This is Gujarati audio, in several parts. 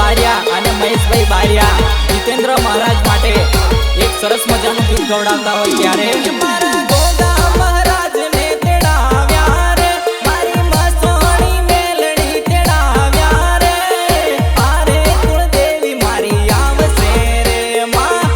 બારિયા અને મહેશભાઈ બારિયા જીતેન્દ્ર મહારાજ માટે એક સરસ મજાનું ગીત ગવડાવતા હોય ત્યારે મારા ગોગા મહારાજને તેડાવ્યા રે મારી મસોણી મેલડી તેડાવ્યા રે આરે કુળદેવી મારી આવશે રે માં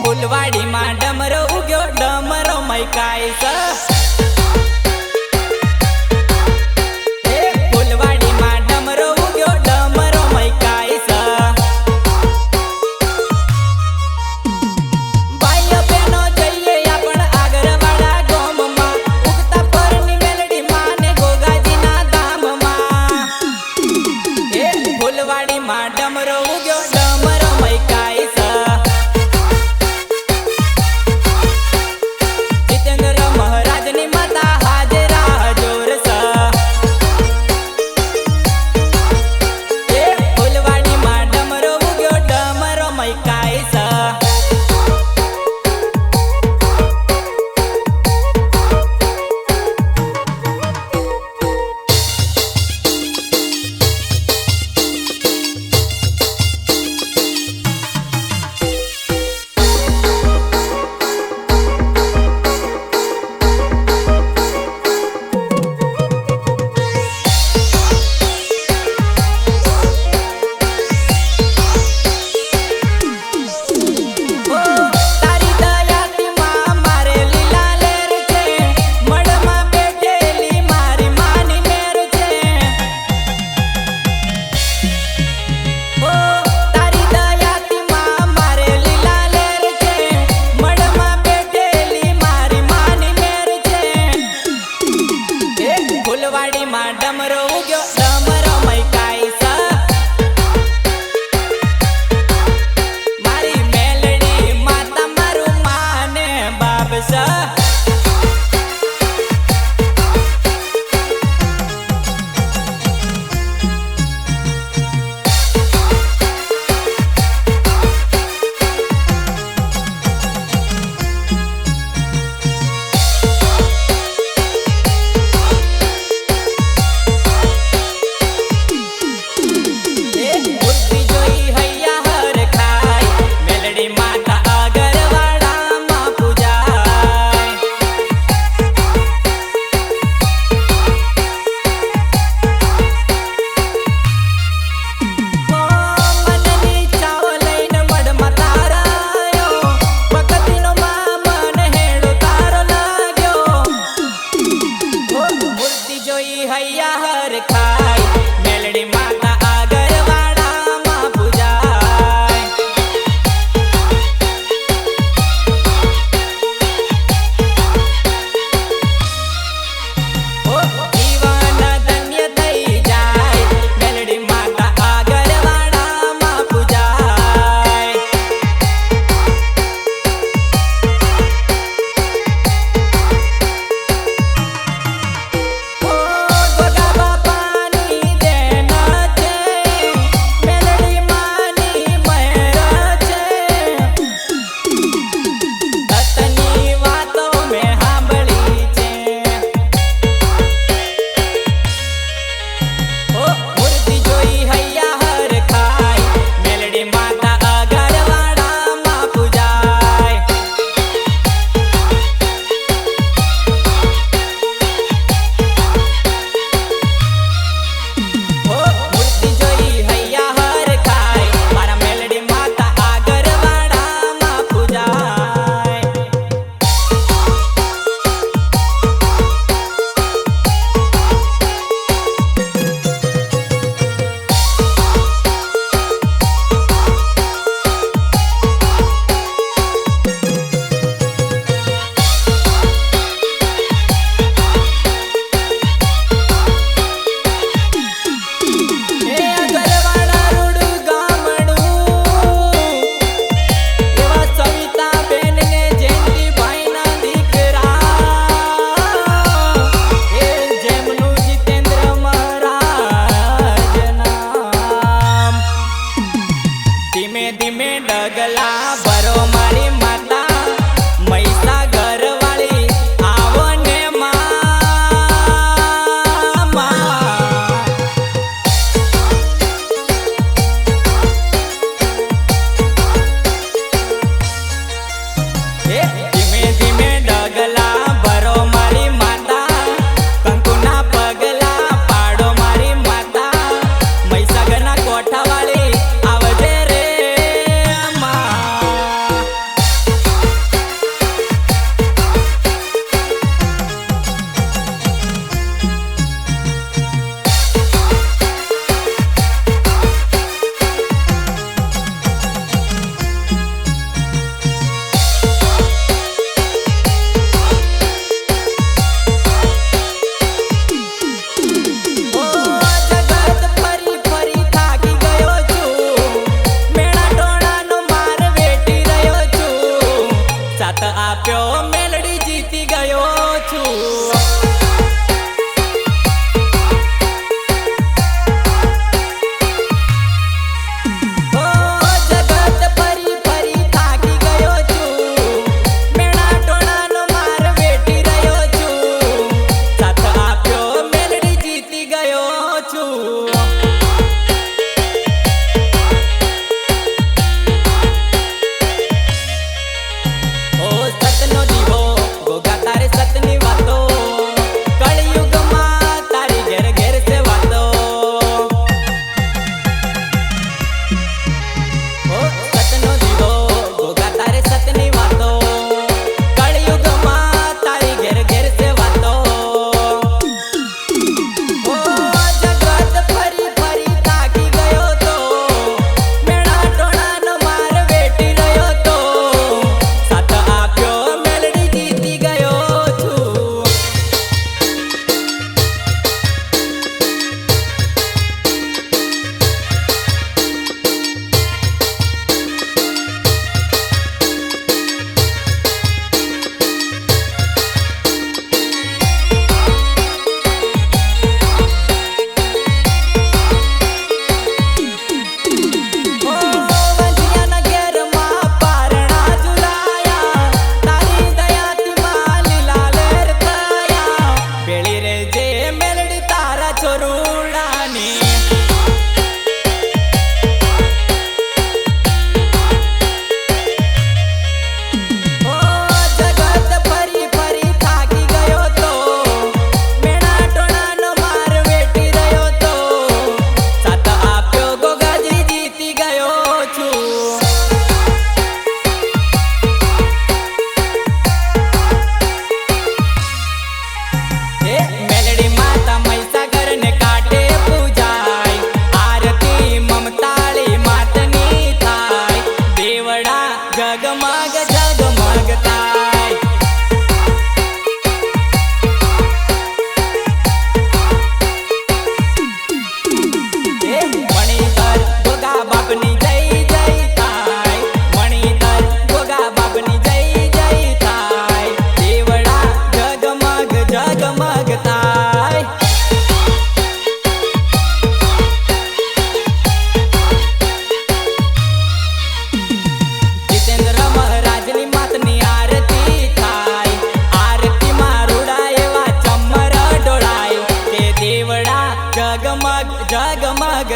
ફૂલવાડીમાં ડમરો ઉગ્યો ડમરો મૈકાય ફૂલવાડીમાં ડમરો ઉગ્યો ડમરો મૈકાય ભાઈઓ બહેનો જઈએ આપણ આગરવાડા ગામમાં ઉગતા પરની મેલડી માં ને ગોગાજીના ધામમાં ફૂલવાડીમાં ડમરો ઉગ્યો ડમરો મૈકાય ફૂલવાડીમાં ડમરો ઉગ્યો ડમરો મૈકાય મારી મેલડી માતા મારું માને બાપ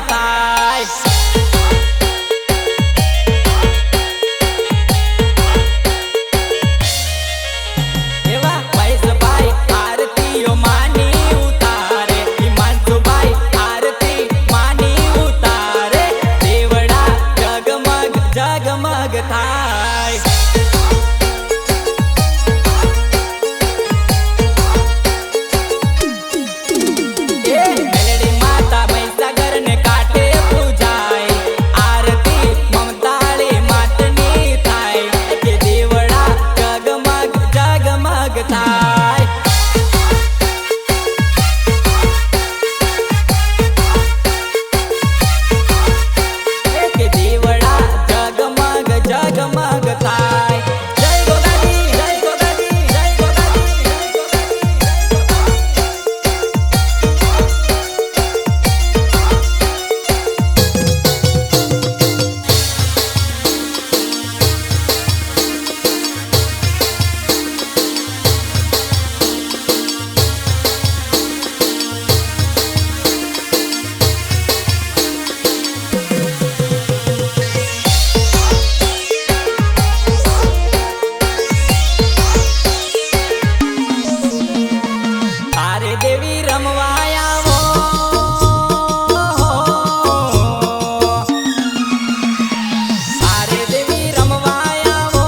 થાય એવા પૈસભાઈ આરતીઓ માની ઉતારે હિમાંશુભાઈ આરતી માની ઉતારે દેવડા જગમગ જગમગ થાય દેવી રમવાયા આરે દેવી રમવાયા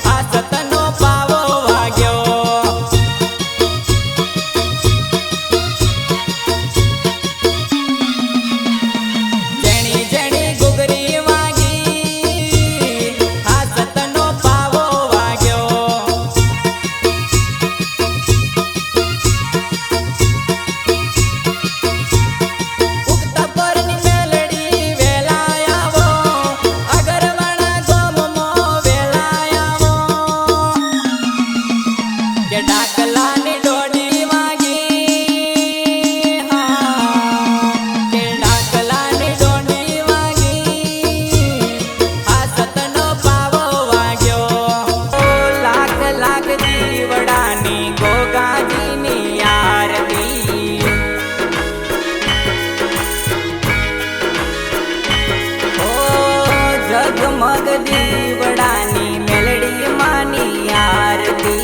આ સતનો પાવો વાગ્યો જેણી જેણી ગુગરી વાગી આ સતનો પાવો વાગ્યો ડાકલાની ડોડી વાગી કે ડાકલાની ડોડી વાગી આ સતનો પાવો વાગ્યો લાખ લાખ દીવડાની ગોગાજીની આરતી ઓ જગમગ દીવડાની મેલડી માની આરતી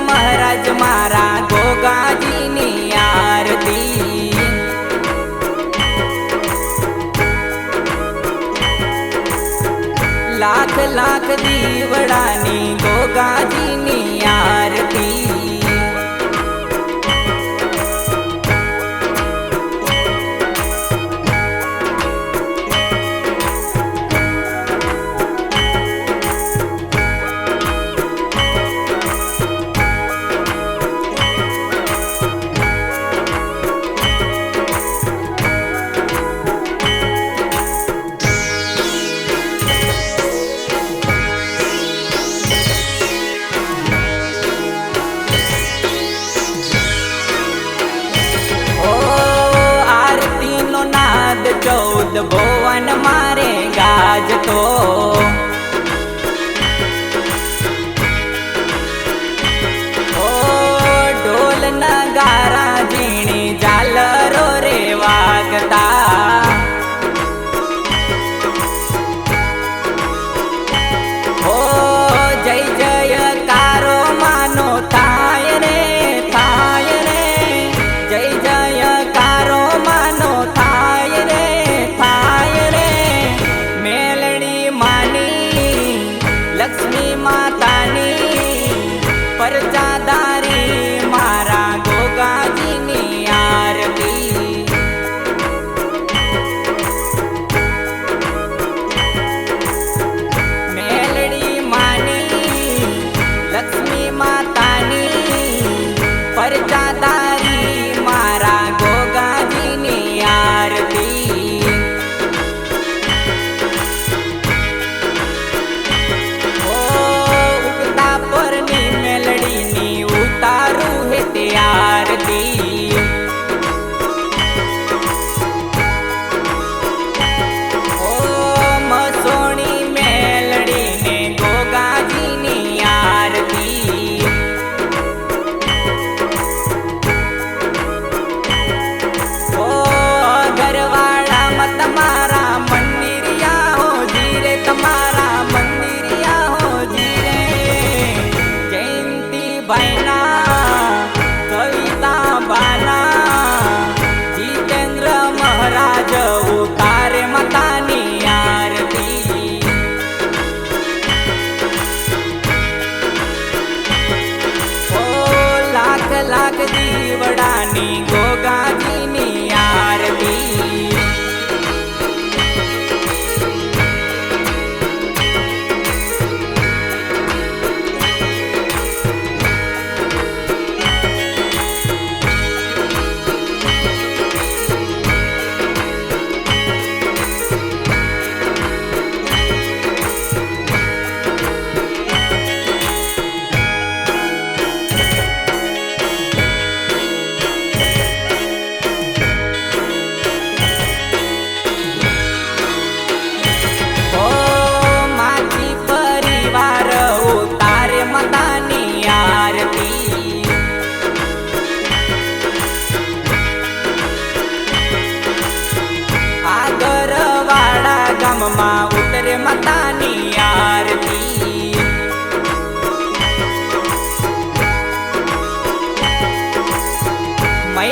મહારાજ મારા ગોગાજીની આરતી લાખ લાખ દીવડાની ગોગાજીની આરતી ચૌદ ભુવન મારે ગાજતો ઓ ઢોલ નગારા ઝીણી ઝાલરો રે વાગતા ઓ જય જયકારો માનો થાય રે જય જયકારો માનો થાય રે મેલડી માની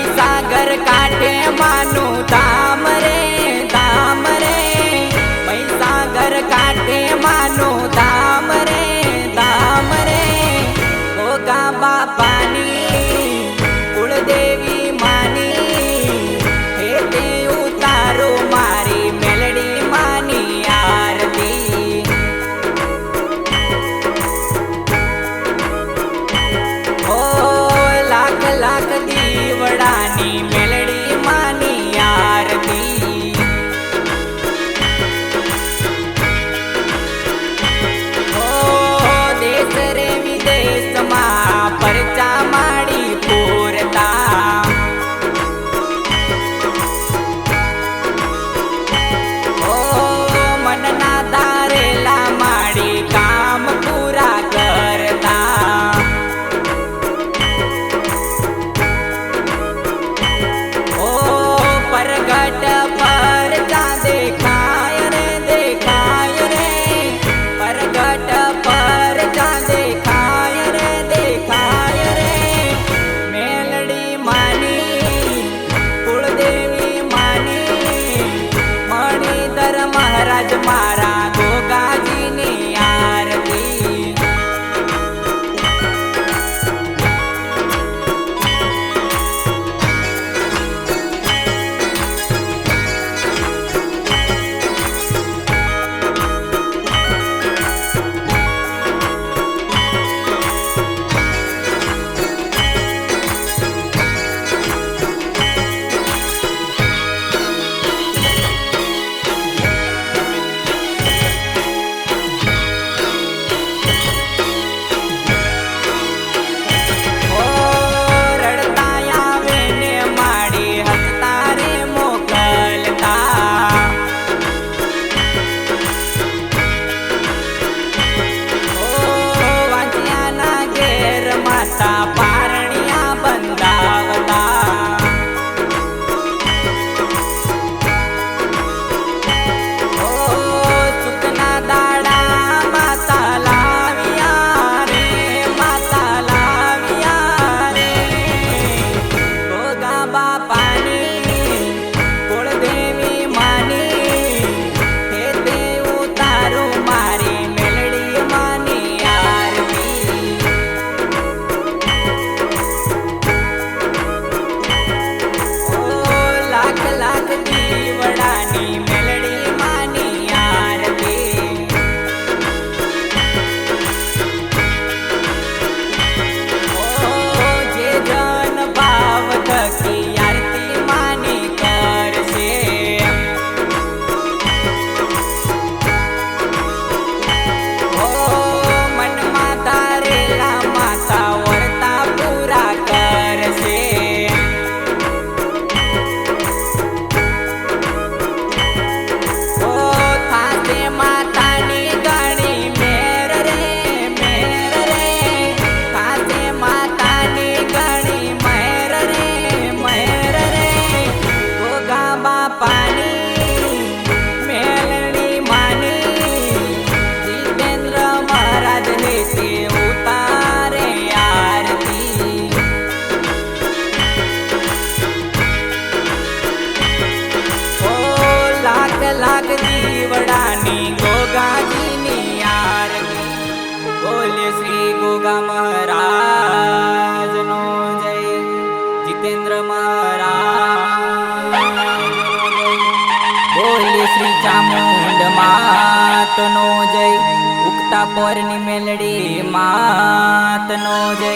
મહીસાગર કાંઠે માનું ધામ રે ધામ રે, મહીસાગર કાંઠે માનું ધામ રે ધામ રે, ગોગા બાપાની કુળદેવી માની, હે તે ઉતારો મારી મેલડી માની આરતી. ઓ લાખ લાખ દીવડાની મેલડી માની આરતી. ઓ દેશ રે વિદેશમાં પરચા માડી પૂરતા, ઓ મનના ધારેલા માડી કામ પૂરા કરતા. ઓ પરગટ પર જા દેખાય રે દેખાય રે, પરગટ પર જા દેખાય રે દેખાય રે, મેલડી માની કુળદેવી માની, મણિધર મહારાજ મારા ગોગાજીની આરતી. ઓ રડતા આવે ને માડી હસતા રે મોકલતા, ઓ વાંચિયાના ઘેર માતા પારણિયા બંધાવતા. ઓ સુખના દાડા માતા લાવ્યા રે માતા લાવ્યા રે, ગોગા બાપાની કુળદેવી માની, હે તે ઉતારું મારી મેલડી માની આરતી. ઓ લાખ લાખ દીવડાની મેલડી માની આરતી. ઓ જે જન ભાવ થકી આરતી માની કરશે, ઓ મનમાં ધારેલા માતા વર્તા પૂરા કરશે. ઓ થાશે માતાની ઘણી મેર રે મેર રે, થાશે માતાની ઘણી મહેર રે મહેર રે, ગોગા બાપાની મેલડી માની, જીતેન્દ્ર મહારાજ હે તે ઉતારે આરતી. ઓ લાખ લાખ દીવડાની ગોગાજીની આરતી. બોલે શ્રી ગોગા મહારાજનો જય, જીતેન્દ્ર મહારાજ, બોલે શ્રી ચામુંડ માતનો જય, ઉગતા પોરની મેલડી માતનો જય.